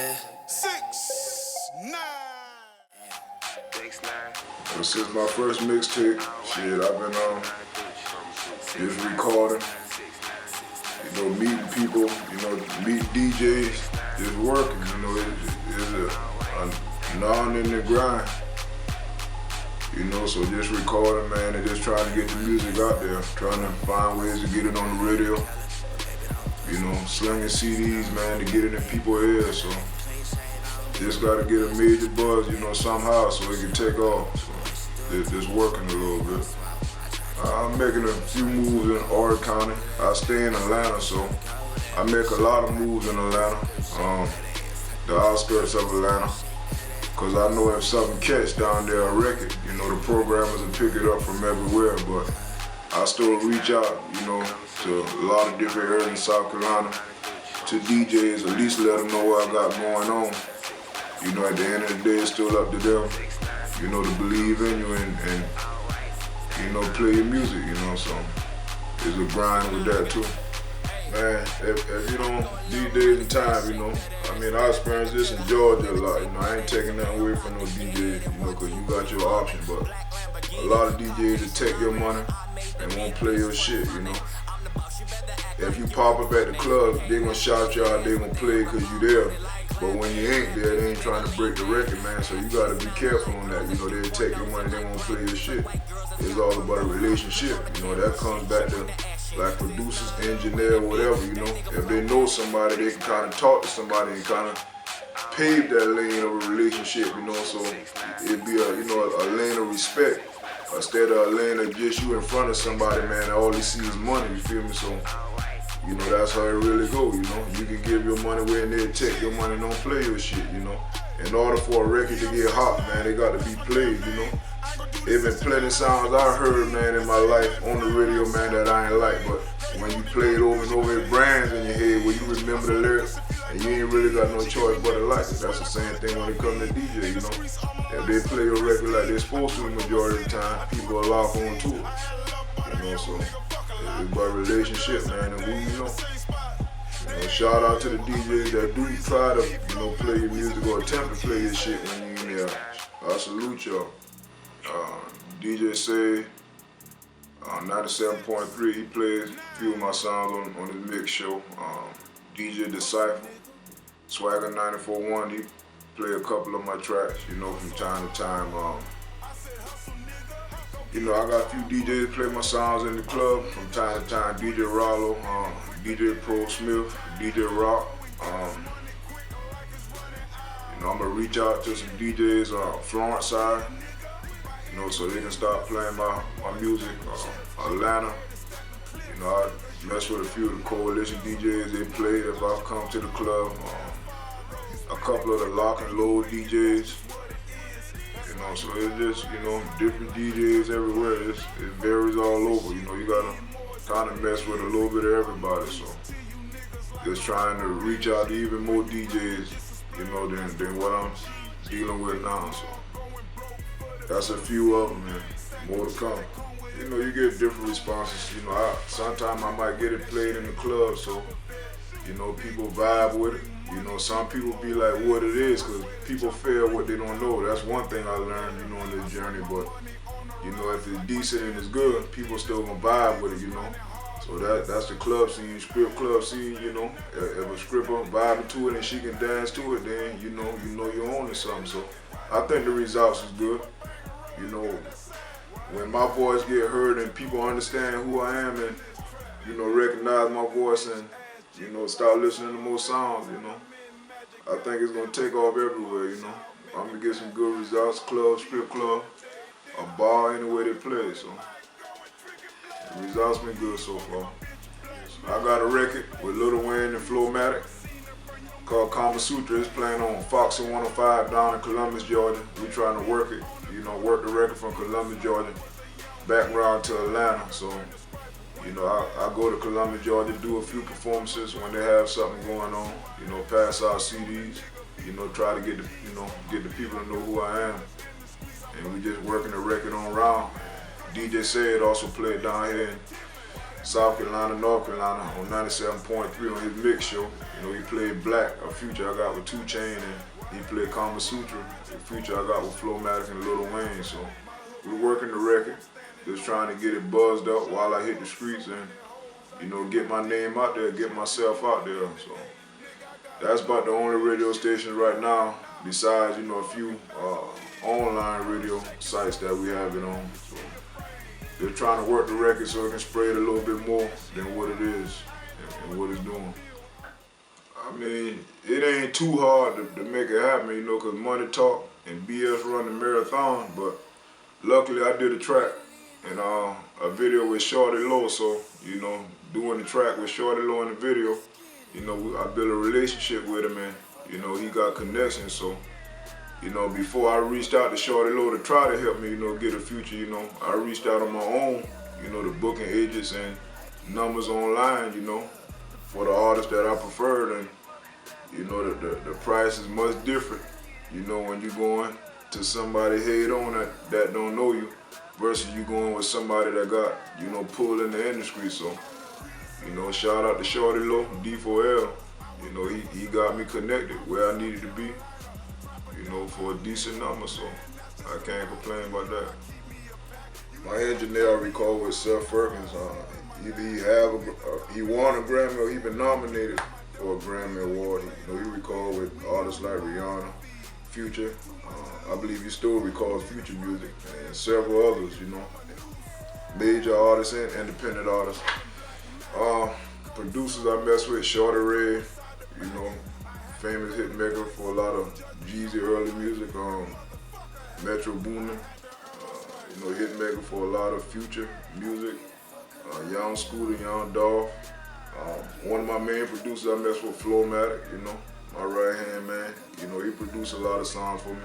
Yeah. 6-9. This is my first mixtape. Shit, I've been just recording, meeting people, meeting DJs, just working, it's a non-ending grind. So just recording, man, and just trying to get the music out there, trying to find ways to get it on the radio, slinging CDs, man, to get it in people's ears. So just gotta get a major buzz, somehow so it can take off. So just working a little bit. I'm making a few moves in Orange County. I stay in Atlanta, so I make a lot of moves in Atlanta, the outskirts of Atlanta. Cause I know if something catch down there, a record, the programmers will pick it up from everywhere, but I still reach out, to a lot of different areas in South Carolina, to DJs, at least let them know what I got going on. At the end of the day, it's still up to them, to believe in you and play your music, so it's a grind with that too. Man, if these days and time, I experienced this in Georgia a lot, I ain't taking nothing away from no DJs, cause you got your option, but a lot of DJs that take your money and won't play your shit, If you pop up at the club, they gonna shout you out, they gonna play cause you there. But when you ain't there, they ain't trying to break the record, man, so you gotta be careful on that. They'll take your money, they won't play your shit. It's all about a relationship, that comes back to like producers, engineer, whatever, If they know somebody, they can kind of talk to somebody and kind of pave that lane of a relationship, so it'd be a lane of respect instead of a lane of just you in front of somebody, man, and all they see is money, you feel me? So, that's how it really goes, You can give your money away and they'll take your money and don't play your shit, In order for a record to get hot, man, they got to be played, There's been plenty of sounds I heard, man, in my life on the radio, man, that I ain't like, but when you play it over and over, it brands in your head where you remember the lyrics and you ain't really got no choice but to like it. That's the same thing when it comes to DJ, If they play your record like they're supposed to the majority of the time, people are locked on to it, so it's about relationship, man, and who you know. Shout out to the DJs that do try to, play your music or attempt to play your shit when you in there. I salute y'all. DJ Say, 97.3, he plays a few of my songs on his mix show. DJ Decipher, Swagger 94.1, he play a couple of my tracks, from time to time. I got a few DJs play my songs in the club from time to time. DJ Rollo, DJ Pro Smith, DJ Rock. I'm gonna reach out to some DJs Florence side, so they can start playing my music. Atlanta, I mess with a few of the coalition DJs. They play if I come to the club. A couple of the lock and load DJs. So it's just, different DJs everywhere. It varies all over. You gotta kind of mess with a little bit of everybody. So just trying to reach out to even more DJs, than what I'm dealing with now. So that's a few of them, man. More to come. You get different responses. Sometimes I might get it played in the club, so people vibe with it. Some people be like what it is, because people fear what they don't know. That's one thing I learned, on this journey. But, if it's decent and it's good, people still gonna vibe with it, So that's the club scene, strip club scene, If a stripper vibing to it and she can dance to it, then you know you're owning something. So I think the results is good. When my voice get heard and people understand who I am and, recognize my voice and, start listening to more songs, I think it's gonna take off everywhere, I'm gonna get some good results, club, strip club, a bar, anywhere they play, so the results been good so far. I got a record with Lil Wayne and Flowmatic called Kama Sutra. It's playing on Foxy 105 down in Columbus, Georgia. We trying to work it, work the record from Columbus, Georgia, back around to Atlanta, so I go to Columbus, Georgia, do a few performances when they have something going on, pass out CDs, try to get the people to know who I am. And we just working the record on round. DJ Said also played down here in South Carolina, North Carolina on 97.3 on his mix show. You know, he played Black, a Future I got with 2 Chainz, and he played Kama Sutra, a Future I got with Flowmatic and Lil Wayne. So we're working the record, just trying to get it buzzed up while I hit the streets and, you know, get my name out there, get myself out there. So that's about the only radio station right now, besides, you know, a few online radio sites that we have it on. So they're trying to work the record so it can spread a little bit more than what it is and what it's doing. I mean, it ain't too hard to make it happen, you know, because money talk and BS run the marathon, but luckily I did a track and a video with Shorty Low, so, you know, doing the track with Shorty Low in the video, you know, I built a relationship with him and, you know, he got connections, so, you know, before I reached out to Shorty Low to try to help me, you know, get a Future, you know, I reached out on my own, you know, the booking agents and numbers online, you know, for the artists that I preferred, and, you know, the price is much different, you know, when you're going to somebody head on that don't know you versus you going with somebody that got, you know, pulled in the industry. So, you know, shout out to Shorty Low, D4L, you know, he got me connected where I needed to be, you know, for a decent number, so I can't complain about that. My engineer I recall was Seth Ferguson. Either he won a Grammy or he been nominated for a Grammy Award. You know, he recorded with artists like Rihanna, Future. I believe he still records Future music and several others, you know, major artists and independent artists. Producers I mess with, Shorty Red, you know, famous hit maker for a lot of Jeezy early music, Metro Boomin, you know, hit maker for a lot of Future music, Young Scooter, Young Dolph. One of my main producers I mess with, Flowmatic, you know, my right hand man. You know, he produced a lot of songs for me.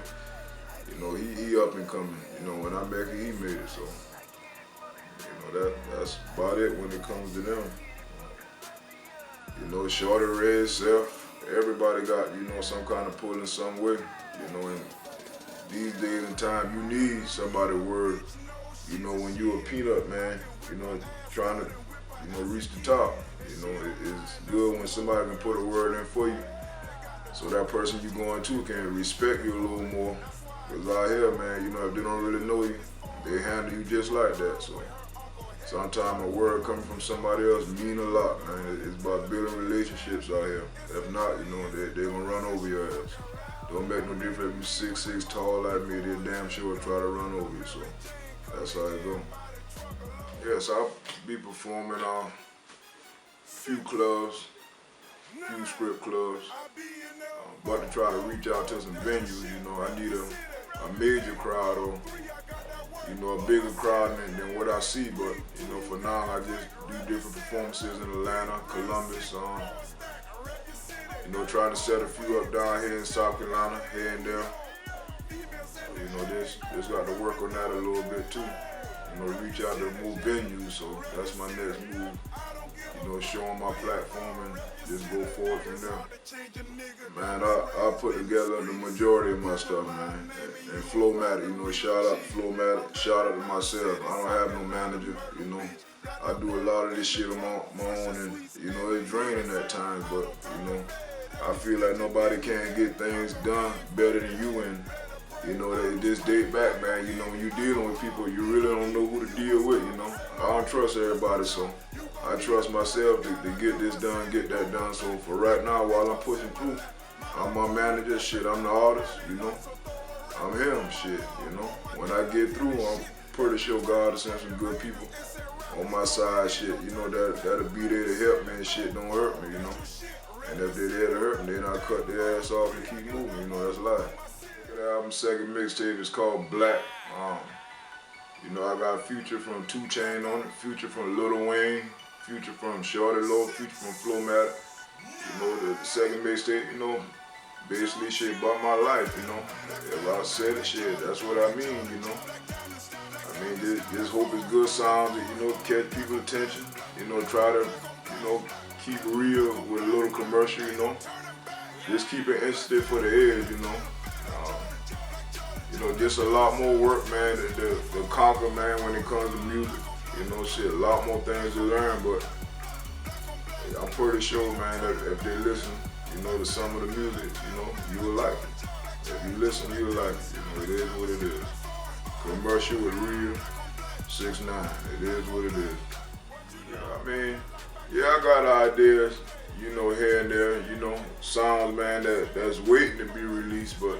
You know, he up and coming. You know, when I make it, he made it. So, you know, that's about it when it comes to them. You know, Shorty Red, Seth, everybody got, you know, some kind of pull in some way. You know, and these days and time, you need somebody word. You know, when you a peanut, man, you know, trying to, you know, reach the top. You know, it's good when somebody can put a word in for you, so that person you going to can respect you a little more. Because out here, man, you know, if they don't really know you, they handle you just like that. So sometimes a word coming from somebody else mean a lot, man. It's about building relationships out here. If not, you know, they gonna run over your ass. Don't make no difference if you're 6'6", tall like me, they damn sure try to run over you. So that's how it go. Yes, I'll be performing few clubs, few script clubs. About to try to reach out to some venues, you know. I need a major crowd or, you know, a bigger crowd than what I see, but, you know, for now I just do different performances in Atlanta, Columbus, you know, trying to set a few up down here in South Carolina, here and there. You know, just got to work on that a little bit too. You know, reach out to more venues, so that's my next move. You know, show them my platform and just go forward from there. Man, I put together the majority of my stuff, man. And Flowmatic, you know, shout out to Flowmatic, shout out to myself. I don't have no manager, you know. I do a lot of this shit on my own, and, you know, it's draining at times, but, you know, I feel like nobody can get things done better than you, and, you know, they just date back, man. You know, when you're dealing with people, you really don't know who to deal with, you know. I don't trust everybody, so I trust myself to get this done, get that done. So for right now, while I'm pushing through, I'm my manager, shit, I'm the artist, you know. I'm him, shit, you know. When I get through, I'm pretty sure God will send some good people on my side, shit, you know, that'll be there to help me and shit don't hurt me, you know. And if they're there to hurt me, then I cut their ass off and keep moving, you know, that's life. The album's second mixtape is called Black. You know, I got Future from 2 Chainz on it, Future from Lil Wayne, Future from Shorty Low, Future from Flowmatic. You know, the second mixtape, you know, basically shit about my life, you know. If I said it, shit, that's what I mean, you know. I mean, just hope it's good sounds that, you know, catch people's attention. You know, try to, you know, keep it real with a little commercial, you know. Just keep it interesting for the ears, you know. You know, just a lot more work, man, to conquer, man, when it comes to music. You know, shit, a lot more things to learn, but I'm pretty sure, man, that if they listen, you know, to some of the music, you know, you will like it. If you listen, you will like it. You know, it is what it is. Commercial with real, 6ix9ine. It is what it is. You know what I mean? Yeah, I got ideas, you know, here and there, you know, songs, man, that's waiting to be released, but,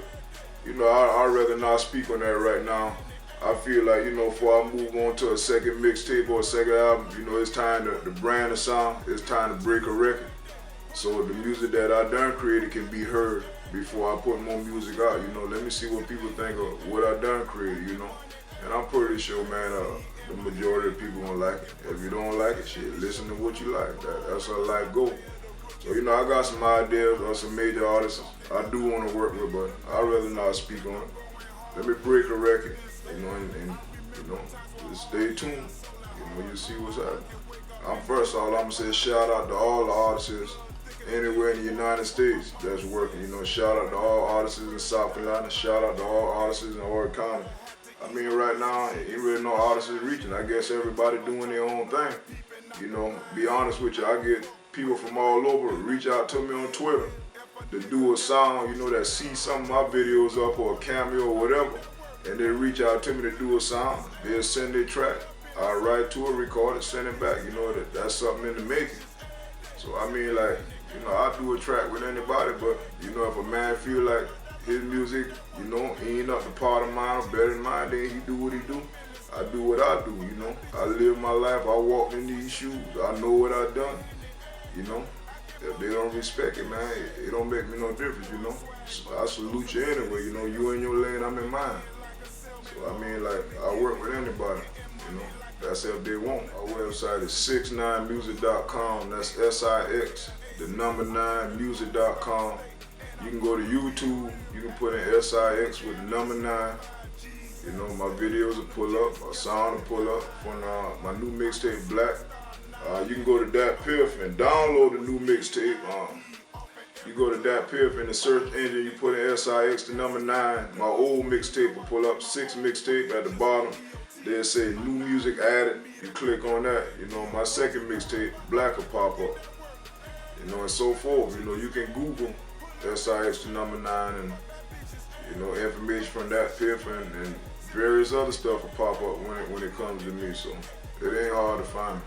you know, I'd rather not speak on that right now. I feel like, you know, before I move on to a second mixtape or a second album, you know, it's time to brand a song, it's time to break a record. So the music that I done created can be heard before I put more music out, you know. Let me see what people think of what I done created, you know. And I'm pretty sure, man, the majority of people gonna like it. If you don't like it, shit, listen to what you like. That's how life go. So, you know, I got some ideas of some major artists I do want to work with, but I'd rather not speak on it. Let me break a record, you know, and you know, just stay tuned. You know, you see what's happening. First of all, I'm gonna say shout out to all the artists anywhere in the United States that's working. You know, shout out to all artists in South Carolina. Shout out to all artists in Orange County. I mean, right now, ain't really no artists reaching. I guess everybody doing their own thing. You know, be honest with you, I get people from all over reach out to me on Twitter to do a song, you know, that see some of my videos up or a cameo or whatever, and they reach out to me to do a song. They'll send their track. I'll write to it, record it, send it back. You know, that's something in the making. So, I mean, like, you know, I do a track with anybody, but, you know, if a man feel like his music, you know, ain't up to part of mine or better than mine, then he do what he do. I do what I do, you know. I live my life, I walk in these shoes, I know what I done, you know. If they don't respect it, man, it don't make me no difference, you know. So I salute you anyway, you know. You in your lane, I'm in mine. So, I mean, like, I work with anybody, you know. That's if they want. Our website is six9music.com. That's SIX, the number 9music.com. You can go to YouTube, you can put in SIX with the number 9. You know, my videos will pull up, my sound will pull up from my new mixtape, Black. You can go to Dat Piff and download the new mixtape. You go to Dat Piff in the search engine, you put in SIX, the number 9. My old mixtape will pull up, 6 mixtape at the bottom. They'll say new music added. You click on that, you know, my second mixtape, Black, will pop up. You know, and so forth. You know, you can Google SIX, the number 9, and, you know, information from Dat Piff and various other stuff will pop up when it comes to me. So it ain't hard to find me.